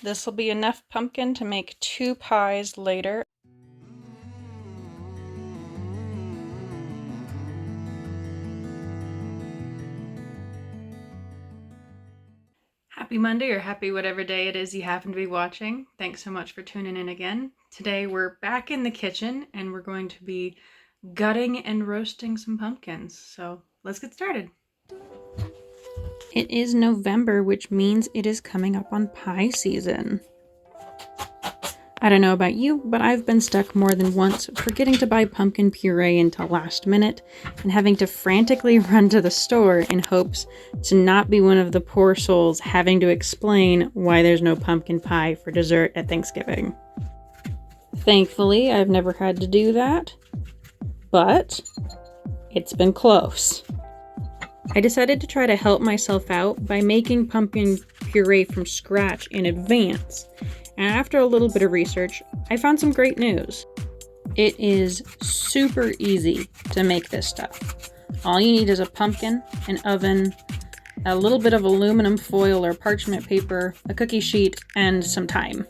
This will be enough pumpkin to make 2 pies later. Happy Monday, or happy whatever day it is you happen to be watching. Thanks so much for tuning in again. Today we're back in the kitchen and we're going to be gutting and roasting some pumpkins. So let's get started. It is November, which means it is coming up on pie season. I don't know about you, but I've been stuck more than once forgetting to buy pumpkin puree until last minute and having to frantically run to the store in hopes to not be one of the poor souls having to explain why there's no pumpkin pie for dessert at Thanksgiving. Thankfully, I've never had to do that, but it's been close. I decided to try to help myself out by making pumpkin puree from scratch in advance. And after a little bit of research, I found some great news. It is super easy to make this stuff. All you need is a pumpkin, an oven, a little bit of aluminum foil or parchment paper, a cookie sheet, and some thyme.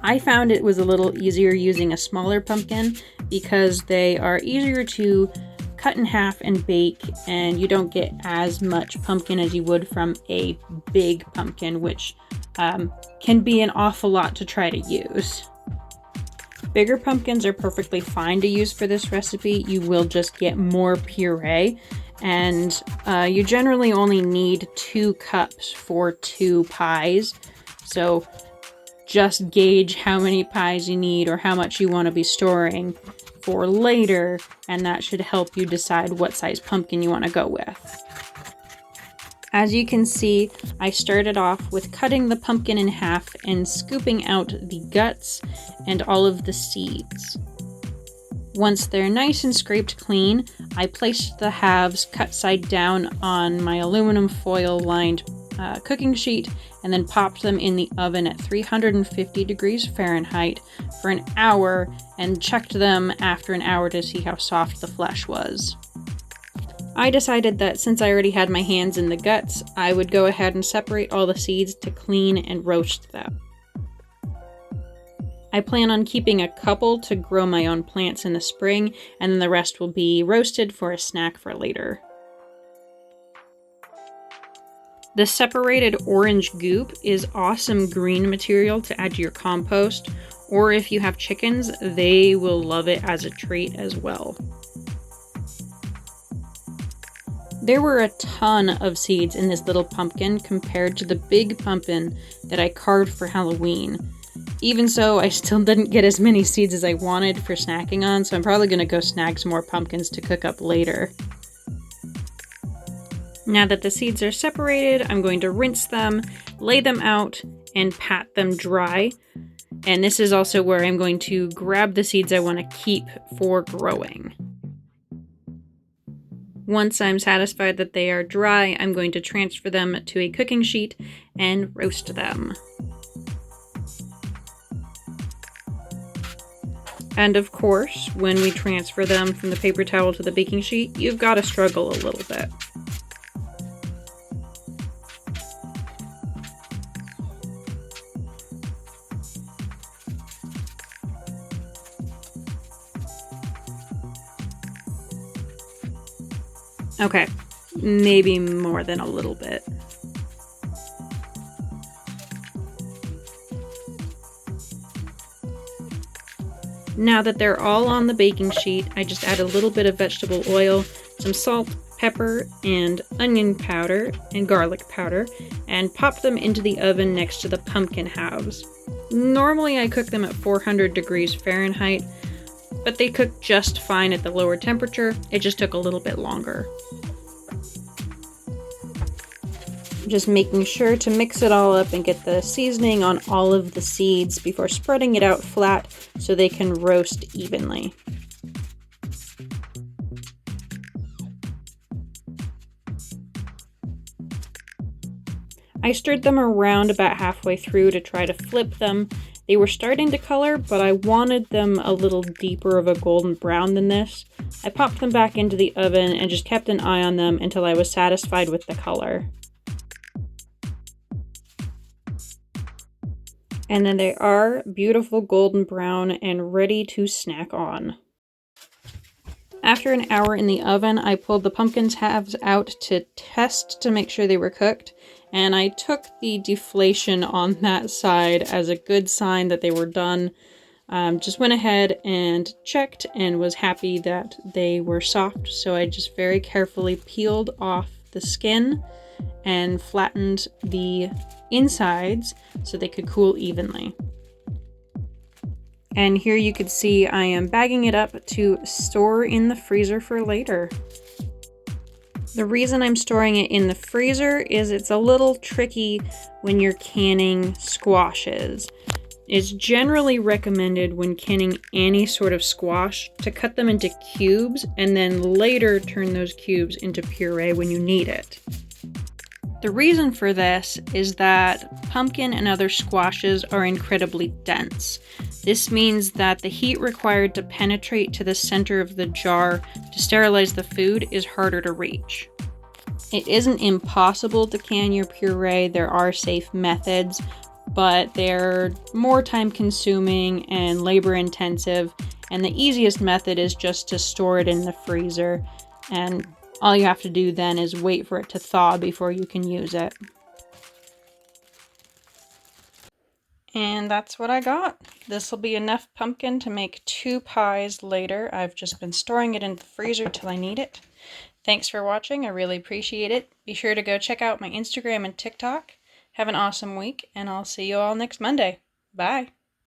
I found it was a little easier using a smaller pumpkin because they are easier to cut in half and bake, and you don't get as much pumpkin as you would from a big pumpkin, which can be an awful lot to try to use. Bigger pumpkins are perfectly fine to use for this recipe. You will just get more puree, and you generally only need 2 cups for 2 pies. So just gauge how many pies you need or how much you want to be storing for later, and that should help you decide what size pumpkin you want to go with. As you can see, I started off with cutting the pumpkin in half and scooping out the guts and all of the seeds. Once they're nice and scraped clean, I placed the halves cut side down on my aluminum foil lined cooking sheet and then popped them in the oven at 350 degrees Fahrenheit for an hour and checked them after an hour to see how soft the flesh was. I decided that since I already had my hands in the guts, I would go ahead and separate all the seeds to clean and roast them. I plan on keeping a couple to grow my own plants in the spring, and then the rest will be roasted for a snack for later. The separated orange goop is awesome green material to add to your compost, or if you have chickens, they will love it as a treat as well. There were a ton of seeds in this little pumpkin compared to the big pumpkin that I carved for Halloween. Even so, I still didn't get as many seeds as I wanted for snacking on, so I'm probably going to go snag some more pumpkins to cook up later. Now that the seeds are separated, I'm going to rinse them, lay them out, and pat them dry. And this is also where I'm going to grab the seeds I want to keep for growing. Once I'm satisfied that they are dry, I'm going to transfer them to a cooking sheet and roast them. And of course, when we transfer them from the paper towel to the baking sheet, you've got to struggle a little bit. Okay, maybe more than a little bit. Now that they're all on the baking sheet, I just add a little bit of vegetable oil, some salt, pepper, and onion powder, and garlic powder, and pop them into the oven next to the pumpkin halves. Normally I cook them at 400 degrees Fahrenheit, but they cooked just fine at the lower temperature. It just took a little bit longer. Just making sure to mix it all up and get the seasoning on all of the seeds before spreading it out flat so they can roast evenly. I stirred them around about halfway through to try to flip them. They were starting to color, but I wanted them a little deeper of a golden brown than this. I popped them back into the oven and just kept an eye on them until I was satisfied with the color. And then they are beautiful golden brown and ready to snack on. After an hour in the oven, I pulled the pumpkin halves out to test to make sure they were cooked, and I took the deflation on that side as a good sign that they were done. Just went ahead and checked and was happy that they were soft, so I just very carefully peeled off the skin and flattened the insides so they could cool evenly. And here you can see I am bagging it up to store in the freezer for later. The reason I'm storing it in the freezer is it's a little tricky when you're canning squashes. It's generally recommended when canning any sort of squash to cut them into cubes and then later turn those cubes into puree when you need it. The reason for this is that pumpkin and other squashes are incredibly dense. This means that the heat required to penetrate to the center of the jar to sterilize the food is harder to reach. It isn't impossible to can your puree, there are safe methods, but they're more time consuming and labor intensive, and the easiest method is just to store it in the freezer, and all you have to do then is wait for it to thaw before you can use it. And that's what I got. This will be enough pumpkin to make 2 pies later. I've just been storing it in the freezer till I need it. Thanks for watching. I really appreciate it. Be sure to go check out my Instagram and TikTok. Have an awesome week, and I'll see you all next Monday. Bye.